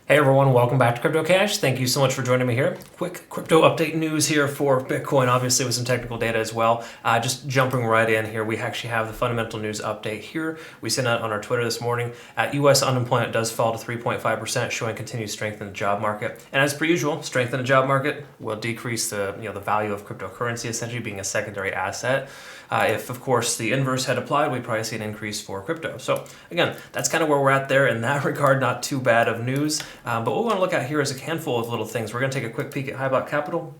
Hey everyone, welcome back to Crypto Cash. Thank you so much for joining me here. Quick crypto update news here for Bitcoin, obviously with some technical data as well. Just jumping right in here, we actually have the fundamental news update here. We sent out on our Twitter this morning. US unemployment does fall to 3.5%, showing continued strength in the job market. And as per usual, strength in the job market will decrease the value of cryptocurrency, essentially being a secondary asset. If, of course, the inverse had applied, we'd probably see an increase for crypto. So again, that's kind of where we're at there in that regard. Not too bad of news. But what we want to look at here is a handful of little things. We're going to take a quick peek at Highbot Capital,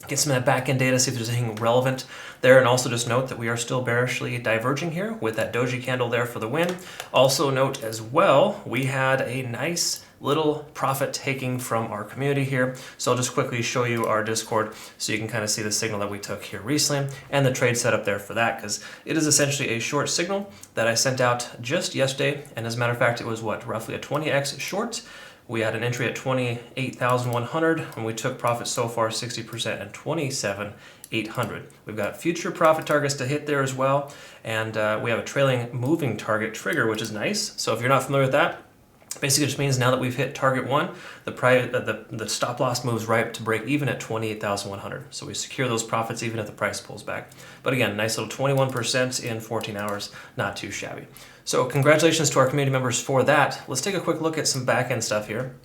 get some of that back-end data, see if there's anything relevant there, and also just note that we are still bearishly diverging here with that doji candle there for the win. Also note as well, we had a nice little profit taking from our community here. So I'll just quickly show you our Discord so you can kind of see the signal that we took here recently and the trade setup there for that, because it is essentially a short signal that I sent out just yesterday. And as a matter of fact, it was roughly a 20x short. We had an entry at 28,100 and we took profit so far 60% at 27,800. We've got future profit targets to hit there as well. And we have a trailing moving target trigger, which is nice. So if you're not familiar with that, basically just means now that we've hit target one, the stop loss moves right to break even at 28,100. So we secure those profits even if the price pulls back. But again, nice little 21% in 14 hours, not too shabby. So congratulations to our community members for that. Let's take a quick look at some back-end stuff here.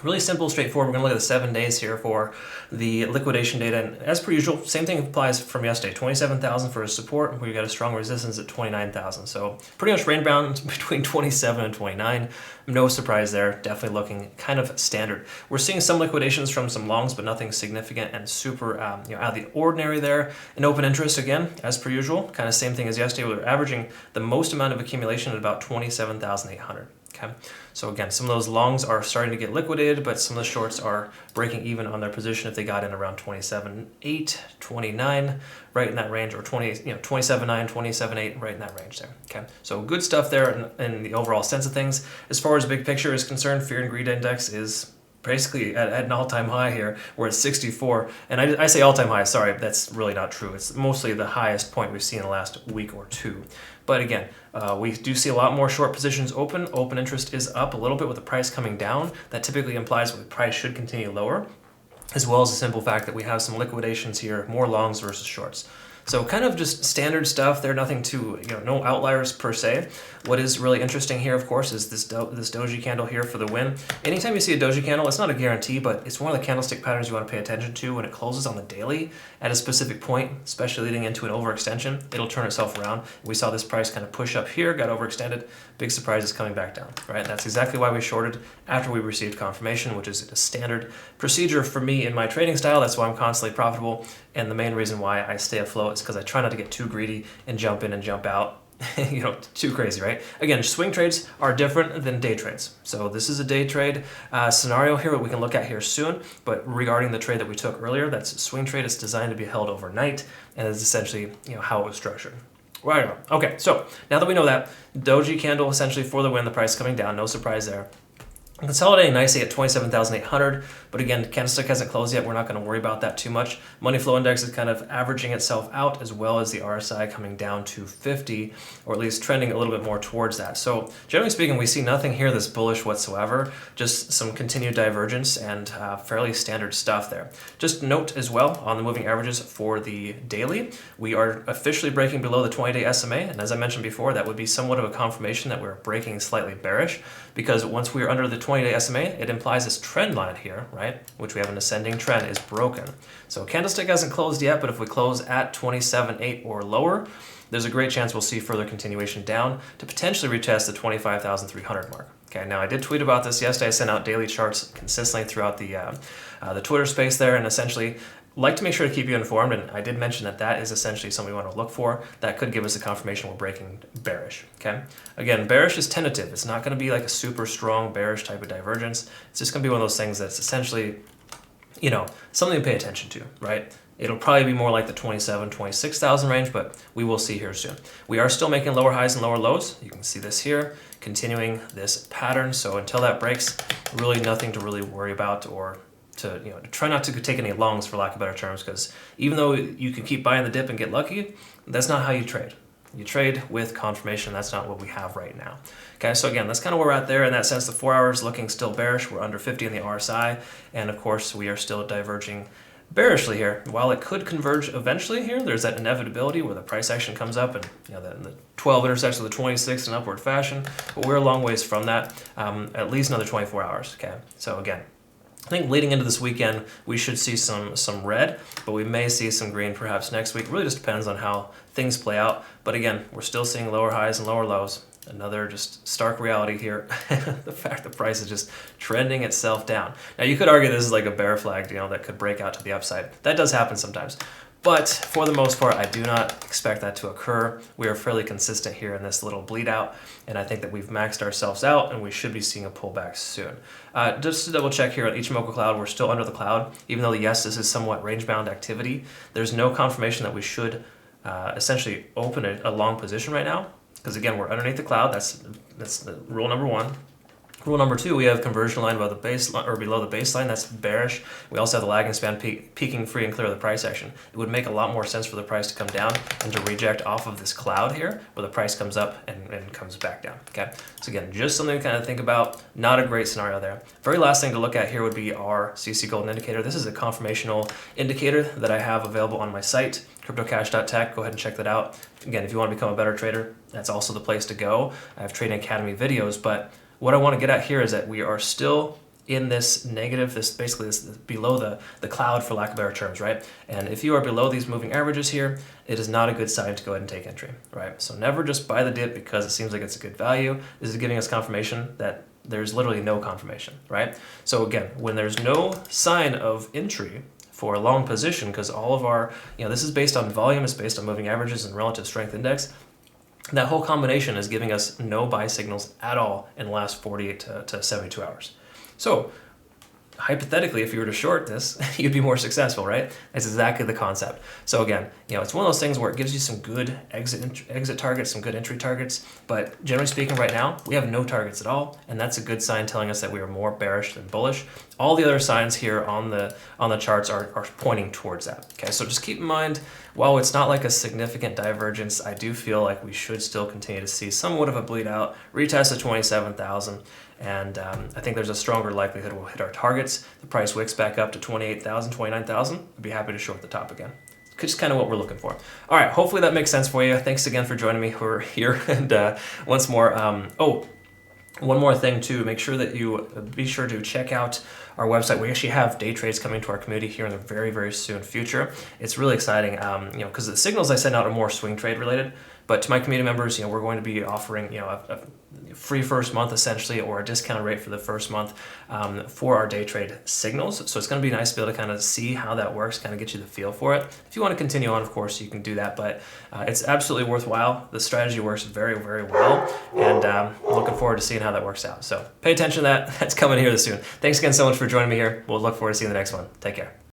Really simple, straightforward. We're going to look at the 7 days here for the liquidation data. And as per usual, same thing applies from yesterday. 27,000 for a support. We've got a strong resistance at 29,000. So pretty much range bound between 27 and 29. No surprise there. Definitely looking kind of standard. We're seeing some liquidations from some longs, but nothing significant and super out of the ordinary there. And open interest, again, as per usual, kind of same thing as yesterday. We're averaging the most amount of accumulation at about 27,800. Okay, so again, some of those longs are starting to get liquidated, but some of the shorts are breaking even on their position if they got in around 27.8, 29, right in that range, or 27.9, 27.8, right in that range there. Okay, so good stuff there in the overall sense of things. As far as big picture is concerned, fear and greed index is basically at an all-time high here. We're at 64, and I say all-time high, sorry, that's really not true. It's mostly the highest point we've seen in the last week or two. But again, we do see a lot more short positions open. Open interest is up a little bit with the price coming down. That typically implies the price should continue lower, as well as the simple fact that we have some liquidations here, more longs versus shorts. So kind of just standard stuff there, nothing too, no outliers per se. What is really interesting here, of course, is this doji candle here for the win. Anytime you see a doji candle, it's not a guarantee, but it's one of the candlestick patterns you want to pay attention to when it closes on the daily at a specific point, especially leading into an overextension. It'll turn itself around. We saw this price kind of push up here, got overextended. Big surprise is coming back down, right? That's exactly why we shorted after we received confirmation, which is a standard procedure for me in my trading style. That's why I'm constantly profitable. And the main reason why I stay afloat is because I try not to get too greedy and jump in and jump out. Too crazy, right? Again, swing trades are different than day trades. So this is a day trade scenario here that we can look at here soon. But regarding the trade that we took earlier, that's a swing trade. It's designed to be held overnight, and it's essentially how it was structured. Right on. Okay, so now that we know that, doji candle essentially for the win, the price coming down, no surprise there. Consolidating nicely at 27,800, but again, candlestick hasn't closed yet. We're not going to worry about that too much. Money flow index is kind of averaging itself out, as well as the RSI coming down to 50, or at least trending a little bit more towards that. So generally speaking, we see nothing here that's bullish whatsoever, just some continued divergence and fairly standard stuff there. Just note as well on the moving averages for the daily, we are officially breaking below the 20-day SMA, and as I mentioned before, that would be somewhat of a confirmation that we're breaking slightly bearish, because once we are under the 20-day SMA, it implies this trend line here, right, which we have an ascending trend, is broken. So candlestick hasn't closed yet, but if we close at 27.8 or lower, there's a great chance we'll see further continuation down to potentially retest the 25,300 mark. Okay, now I did tweet about this yesterday. I sent out daily charts consistently throughout the Twitter space there, and essentially like to make sure to keep you informed, and I did mention that that is essentially something we want to look for. That could give us a confirmation we're breaking bearish, okay? Again, bearish is tentative. It's not going to be like a super strong bearish type of divergence. It's just going to be one of those things that's essentially, something to pay attention to, right? It'll probably be more like the 26,000 range, but we will see here soon. We are still making lower highs and lower lows. You can see this here, continuing this pattern. So until that breaks, really nothing to really worry about, or to try not to take any longs, for lack of better terms, because even though you can keep buying the dip and get lucky, that's not how you trade. you trade with confirmation. That's not what we have right now. Okay, so again, that's kind of where we're at there. In that sense, the 4 hours looking still bearish. We're under 50 in the RSI, and of course, we are still diverging bearishly here. While it could converge eventually here, there's that inevitability where the price action comes up and the 12 intersects with the 26 in upward fashion, but we're a long ways from that, at least another 24 hours. Okay, so again, I think leading into this weekend, we should see some red, but we may see some green perhaps next week. It really just depends on how things play out. But again, we're still seeing lower highs and lower lows. Another just stark reality here. The fact the price is just trending itself down. Now you could argue this is like a bear flag, that could break out to the upside. That does happen sometimes. But for the most part, I do not expect that to occur. We are fairly consistent here in this little bleed out, and I think that we've maxed ourselves out, and we should be seeing a pullback soon. Just to double check here on Ichimoku Cloud, we're still under the cloud, even though yes, this is somewhat range-bound activity. There's no confirmation that we should essentially open a long position right now, because again, we're underneath the cloud. That's the rule number one. Rule number two, we have conversion line above the baseline or below the baseline. That's bearish. We also have the lagging span peaking free and clear of the price action. It would make a lot more sense for the price to come down and to reject off of this cloud here, where the price comes up and comes back down. Okay. So again, just something to kind of think about. Not a great scenario there. Very last thing to look at here would be our CC Golden indicator. This is a confirmational indicator that I have available on my site, cryptocash.tech. Go ahead and check that out. Again, if you want to become a better trader, that's also the place to go. I have Trading Academy videos, but what I want to get at here is that we are still in this negative, this below the cloud, for lack of better terms, right? And if you are below these moving averages here, it is not a good sign to go ahead and take entry, right? So never just buy the dip because it seems like it's a good value. This is giving us confirmation that there's literally no confirmation, right? So again, when there's no sign of entry for a long position, because all of our, this is based on volume, it's based on moving averages and relative strength index. That whole combination is giving us no buy signals at all in the last 48 to 72 hours. So hypothetically, if you were to short this, you'd be more successful, right? That's exactly the concept. So again, it's one of those things where it gives you some good exit targets, some good entry targets, but generally speaking right now, we have no targets at all, and that's a good sign telling us that we are more bearish than bullish. All the other signs here on the charts are pointing towards that. Okay, so just keep in mind, while it's not like a significant divergence, I do feel like we should still continue to see somewhat of a bleed out, retest of 27,000, and I think there's a stronger likelihood we'll hit our targets. The price wicks back up to 28,000, 29,000. I'd be happy to short the top again. Just kind of what we're looking for. All right, hopefully that makes sense for you. Thanks again for joining me. We're here, and once more, one more thing too, make sure that you be sure to check out our website. We actually have day trades coming to our community here in the very, very soon future. It's really exciting, because the signals I send out are more swing trade related. But to my community members, we're going to be offering, a free first month essentially, or a discounted rate for the first month for our day trade signals. So it's going to be nice to be able to kind of see how that works, kind of get you the feel for it. If you want to continue on, of course, you can do that, but it's absolutely worthwhile. The strategy works very, very well, and I'm looking forward to seeing how that works out. So pay attention to that. That's coming here soon. Thanks again so much for joining me here. We'll look forward to seeing the next one. Take care.